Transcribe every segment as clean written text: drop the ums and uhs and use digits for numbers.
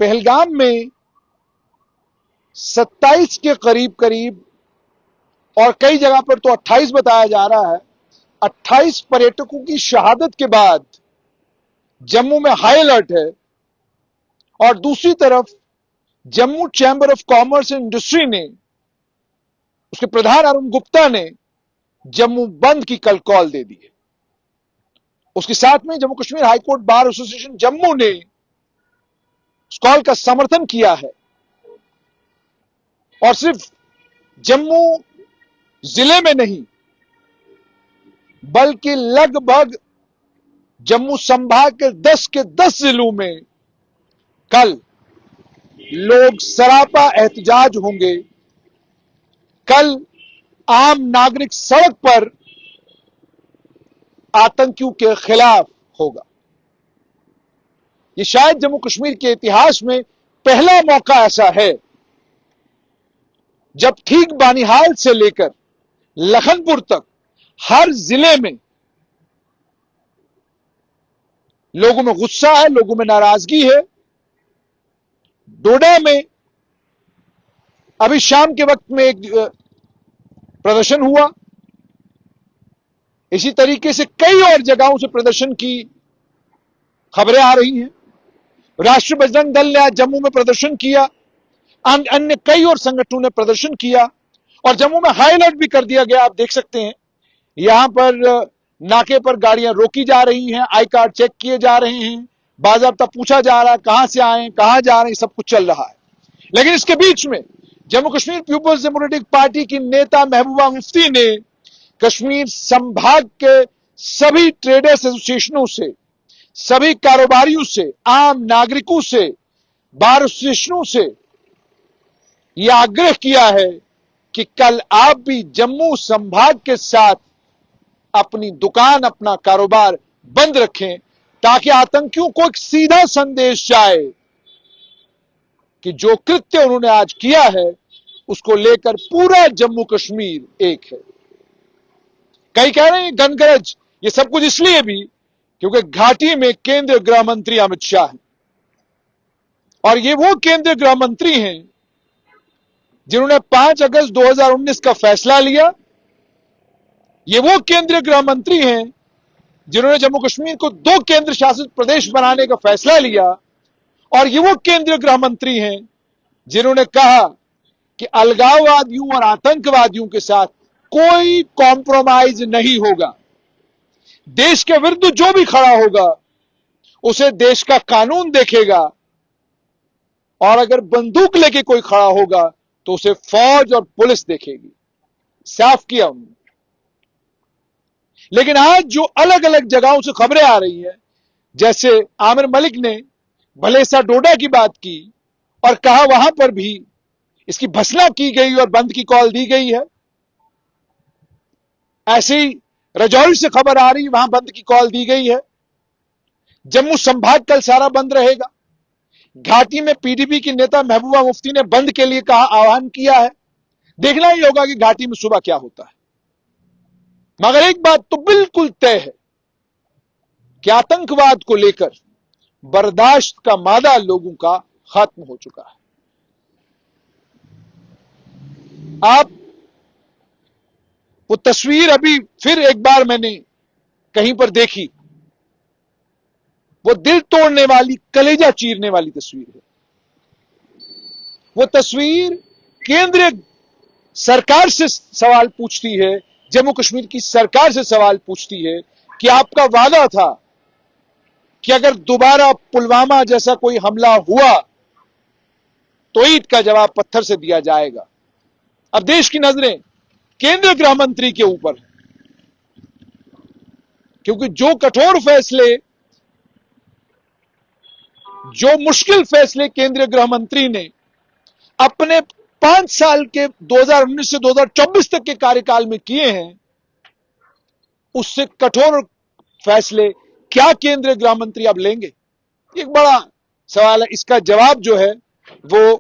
पहलगाम में 27 के करीब करीब और कई जगह पर तो 28 बताया जा रहा है, 28 पर्यटकों की शहादत के बाद जम्मू में हाई अलर्ट है। और दूसरी तरफ Jammu chamber of commerce and industry ने, उसके प्रधान अरुण गुप्ता ने जम्मू बंद की कल कॉल दे दी है। उसके साथ में Jammu Kashmir high court bar association Jammu ने उस कॉल का समर्थन किया है और सिर्फ जम्मू जिले में नहीं बल्कि लगभग जम्मू संभाग के 10 जिलों में कल लोग सरापा एहतजाज होंगे। कल आम नागरिक सड़क पर आतंकियों के खिलाफ होगा। ये शायद जम्मू कश्मीर के इतिहास में पहला मौका ऐसा है जब ठीक बानिहाल से लेकर लखनपुर तक हर जिले में लोगों में गुस्सा है, लोगों में नाराजगी है। डोडा में अभी शाम के वक्त में एक प्रदर्शन हुआ। इसी तरीके से कई और जगहों से प्रदर्शन की खबरें आ रही हैं। राष्ट्रीय बजरंग दल ने आज जम्मू में प्रदर्शन किया, अन्य कई और संगठनों ने प्रदर्शन किया और जम्मू में हाई अलर्ट भी कर दिया गया। आप देख सकते हैं यहां पर नाके पर गाड़ियां रोकी जा रही हैं, आई कार्ड चेक किए जा रहे हैं, बाज़ाब्ता पूछा जा रहा है कहां से आए, कहां जा रहे हैं, सब कुछ चल रहा है। लेकिन इसके बीच में Jammu Kashmir People's Democratic Party की नेता महबूबा मुफ्ती ने कश्मीर संभाग के सभी ट्रेडर्स एसोसिएशनों से, सभी कारोबारियों से, आम नागरिकों से, बार एसोसिएशनों से यह आग्रह किया है कि कल आप भी जम्मू संभाग के साथ अपनी दुकान, अपना कारोबार बंद रखें ताकि आतंकियों को एक सीधा संदेश जाए कि जो कृत्य उन्होंने आज किया है उसको लेकर पूरा जम्मू कश्मीर एक है। कई कह रहे हैं गनगरज, ये सब कुछ इसलिए भी क्योंकि घाटी में केंद्रीय गृह मंत्री अमित शाह हैं और ये वो केंद्रीय गृह मंत्री हैं जिन्होंने 5 अगस्त 2019 का फैसला लिया। ये वो केंद्रीय गृह मंत्री हैं जिन्होंने जम्मू कश्मीर को 2 केंद्र शासित प्रदेश बनाने का फैसला लिया और ये वो केंद्रीय गृह मंत्री हैं जिन्होंने कहा कि अलगाववादियों और आतंकवादियों के साथ कोई कॉम्प्रोमाइज नहीं होगा। देश के विरुद्ध जो भी खड़ा होगा उसे देश का कानून देखेगा और अगर बंदूक लेके कोई खड़ा होगा तो उसे फौज और पुलिस देखेगी। साफ किया उन्होंने। लेकिन आज जो अलग अलग जगहों से खबरें आ रही हैं, जैसे आमिर मलिक ने भलेसा डोडा की बात की और कहा वहां पर भी इसकी भर्त्सना की गई और बंद की कॉल दी गई है। ऐसे ही राजौरी से खबर आ रही है, वहां बंद की कॉल दी गई है। जम्मू संभाग कल सारा बंद रहेगा। घाटी में पीडीपी की नेता महबूबा मुफ्ती ने बंद के लिए कहा, आह्वान किया है। देखना ही होगा कि घाटी में सुबह क्या होता है। मगर एक बात तो बिल्कुल तय है कि आतंकवाद को लेकर बर्दाश्त का मादा लोगों का खत्म हो चुका है। आप वो तस्वीर अभी फिर एक बार मैंने कहीं पर देखी, वो दिल तोड़ने वाली, कलेजा चीरने वाली तस्वीर है। वो तस्वीर केंद्रीय सरकार से सवाल पूछती है, जम्मू कश्मीर की सरकार से सवाल पूछती है कि आपका वादा था कि अगर दोबारा पुलवामा जैसा कोई हमला हुआ तो ईंट का जवाब पत्थर से दिया जाएगा। अब देश की नजरें केंद्रीय गृह मंत्री के ऊपर है, क्योंकि जो कठोर फैसले, जो मुश्किल फैसले केंद्रीय गृह मंत्री ने अपने 5 साल के 2019 से 2024 तक के कार्यकाल में किए हैं, उससे कठोर फैसले क्या केंद्रीय गृह मंत्री अब लेंगे? एक बड़ा सवाल है। इसका जवाब जो है वो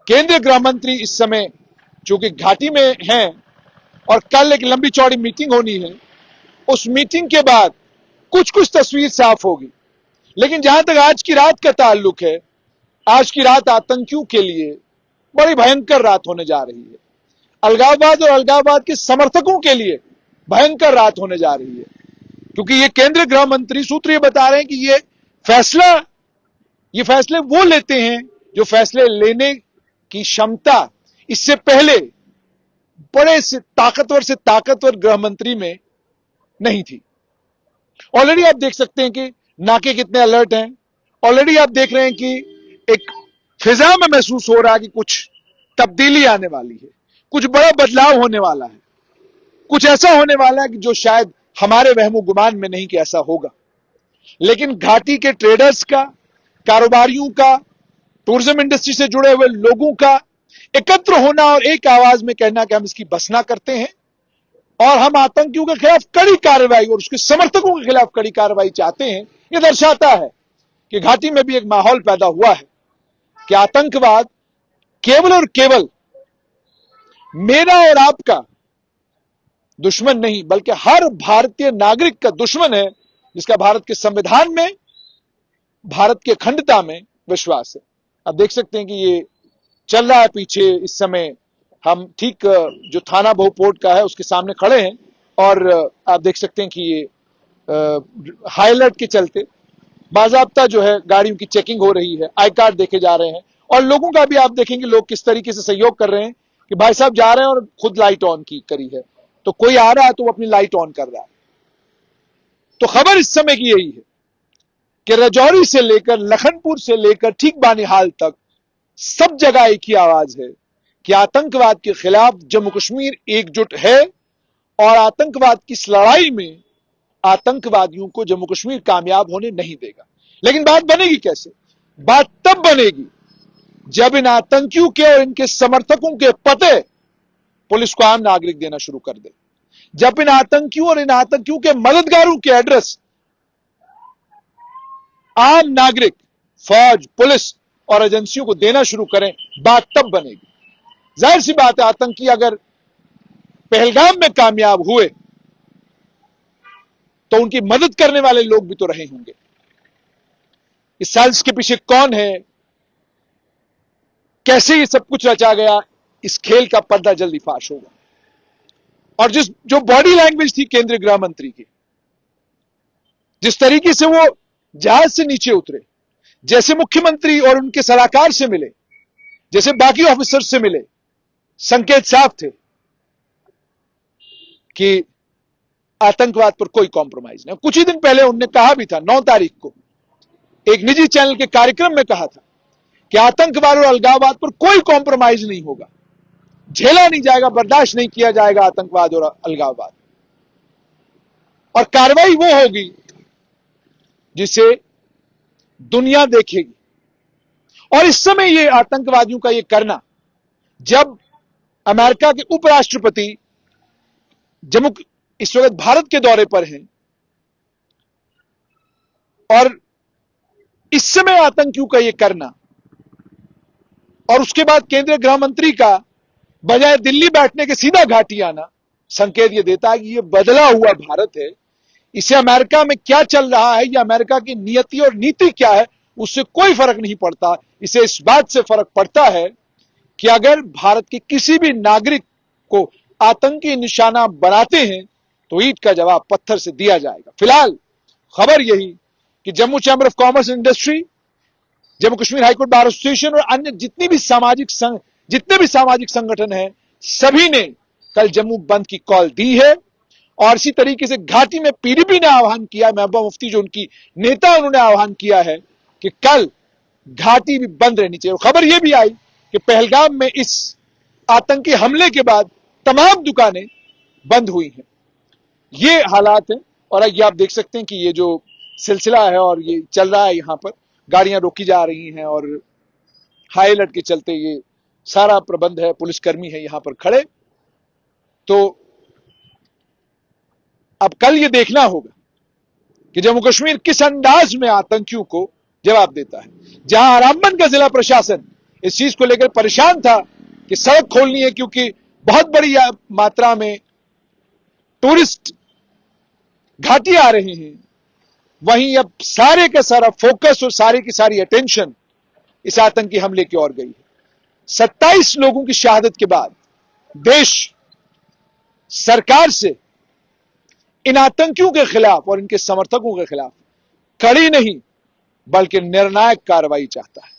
केंद्रीय गृह मंत्री इस समय चूंकि घाटी में हैं और कल एक लंबी चौड़ी मीटिंग होनी है, उस मीटिंग के बाद कुछ कुछ तस्वीर साफ होगी लेकिन जहां तक आज की रात का ताल्लुक है, आज की रात आतंकियों के लिए बड़ी भयंकर रात होने जा रही है। अलगाववाद और अलगाववाद के समर्थकों के लिए भयंकर रात होने जा रही है, क्योंकि ये केंद्रीय गृह मंत्री सूत्र ये बता रहे हैं कि ये फैसले वो लेते हैं जो फैसले लेने की क्षमता इससे पहले बड़े से ताकतवर गृह मंत्री में नहीं थी। ऑलरेडी आप देख सकते हैं कि नाके कितने अलर्ट हैं। ऑलरेडी आप देख रहे हैं कि एक फिजा में महसूस हो रहा है कि कुछ तब्दीली आने वाली है, कुछ बड़ा बदलाव होने वाला है, कुछ ऐसा होने वाला है कि जो शायद हमारे वहमो गुमान में नहीं कि ऐसा होगा। लेकिन घाटी के ट्रेडर्स का, कारोबारियों का, टूरिज्म इंडस्ट्री से जुड़े हुए लोगों का एकत्र होना और एक आवाज में कहना कि हम इसकी भर्त्सना करते हैं और हम आतंकियों के खिलाफ कड़ी कार्रवाई और उसके समर्थकों के खिलाफ कड़ी कार्रवाई चाहते हैं, यह दर्शाता है कि घाटी में भी एक माहौल पैदा हुआ है कि आतंकवाद केवल और केवल मेरा और आपका दुश्मन नहीं, बल्कि हर भारतीय नागरिक का दुश्मन है जिसका भारत के संविधान में, भारत के अखंडता में विश्वास है। आप देख सकते हैं कि ये चल रहा है पीछे। इस समय हम ठीक जो थाना बहुपोर्ट का है उसके सामने खड़े हैं और आप देख सकते हैं कि ये हाई अलर्ट के चलते बाजाब्ता जो है गाड़ियों की चेकिंग हो रही है, आई कार्ड देखे जा रहे हैं और लोगों का भी आप देखेंगे लोग किस तरीके से सहयोग कर रहे हैं कि भाई साहब जा रहे हैं और खुद लाइट ऑन करी है, तो कोई आ रहा है तो वो अपनी लाइट ऑन कर रहा है। तो खबर इस समय की यही है कि राजौरी से लेकर लखनपुर से लेकर ठीक बानिहाल तक सब जगह एक ही आवाज है कि आतंकवाद के खिलाफ जम्मू कश्मीर एकजुट है और आतंकवाद की इस लड़ाई में आतंकवादियों को जम्मू कश्मीर कामयाब होने नहीं देगा। लेकिन बात बनेगी कैसे? बात तब बनेगी जब इन आतंकियों के और इनके समर्थकों के पते पुलिस को आम नागरिक देना शुरू कर दे, जब इन आतंकियों और इन आतंकियों के मददगारों के एड्रेस आम नागरिक, फौज, पुलिस और एजेंसियों को देना शुरू करें, बात तब बनेगी। जाहिर सी बात है, आतंकी अगर पहलगाम में कामयाब हुए तो उनकी मदद करने वाले लोग भी तो रहे होंगे। इस साजिश के पीछे कौन है, कैसे ये सब कुछ रचा गया, इस खेल का पर्दा जल्दी फाश होगा। और जो बॉडी लैंग्वेज थी केंद्रीय गृह मंत्री की, जिस तरीके से वो जहाज से नीचे उतरे, जैसे मुख्यमंत्री और उनके सलाहकार से मिले, जैसे बाकी ऑफिसर से मिले, संकेत साफ थे कि आतंकवाद पर कोई कॉम्प्रोमाइज नहीं। कुछ ही दिन पहले उन्होंने कहा भी था, 9 तारीख को एक निजी चैनल के कार्यक्रम में कहा था कि आतंकवाद और अलगाववाद पर कोई कॉम्प्रोमाइज नहीं होगा, झेला नहीं जाएगा, बर्दाश्त नहीं किया जाएगा आतंकवाद और अलगाववाद, और कार्रवाई वो होगी जिसे दुनिया देखेगी। और इस समय ये आतंकवादियों का ये करना, जब अमेरिका के उपराष्ट्रपति इस वक्त भारत के दौरे पर हैं और इस समय आतंकियों का ये करना, और उसके बाद केंद्रीय गृह मंत्री का बजाय दिल्ली बैठने के सीधा घाटी आना, संकेत ये देता है कि ये बदला हुआ भारत है। इसे अमेरिका में क्या चल रहा है या अमेरिका की नियति और नीति क्या है उससे कोई फर्क नहीं पड़ता। इसे इस बात से फर्क पड़ता है कि अगर भारत के किसी भी नागरिक को आतंकी निशाना बनाते हैं तो ईंट का जवाब पत्थर से दिया जाएगा। फिलहाल खबर यही कि Jammu chamber of commerce and industry, Jammu Kashmir high court bar association और अन्य जितने भी सामाजिक संगठन हैं, सभी ने कल जम्मू बंद की कॉल दी है। और इसी तरीके से घाटी में पीडीपी ने आह्वान किया, महबूबा मुफ्ती जो उनकी नेता, उन्होंने आह्वान किया है कि कल घाटी भी बंद रहनी चाहिए। और खबर यह भी आई कि पहलगाम में इस आतंकी हमले के बाद तमाम दुकानें बंद हुई हैं। ये हालात हैं और ये आप देख सकते हैं कि ये जो सिलसिला है और ये चल रहा है, यहां पर गाड़ियां रोकी जा रही हैं और हाई अलर्ट के चलते ये सारा प्रबंध है, पुलिसकर्मी है यहां पर खड़े। तो अब कल ये देखना होगा कि जम्मू कश्मीर किस अंदाज में आतंकियों को जवाब देता है। जहां रामबन का जिला प्रशासन इस चीज को लेकर परेशान था कि सड़क खोलनी है क्योंकि बहुत बड़ी मात्रा में टूरिस्ट घाटी आ रहे हैं, वहीं अब सारे का सारा फोकस और सारी की सारी अटेंशन इस आतंकी हमले की ओर गई है। 27 लोगों की शहादत के बाद देश सरकार से इन आतंकियों के खिलाफ और इनके समर्थकों के खिलाफ कड़ी नहीं बल्कि निर्णायक कार्रवाई चाहता है।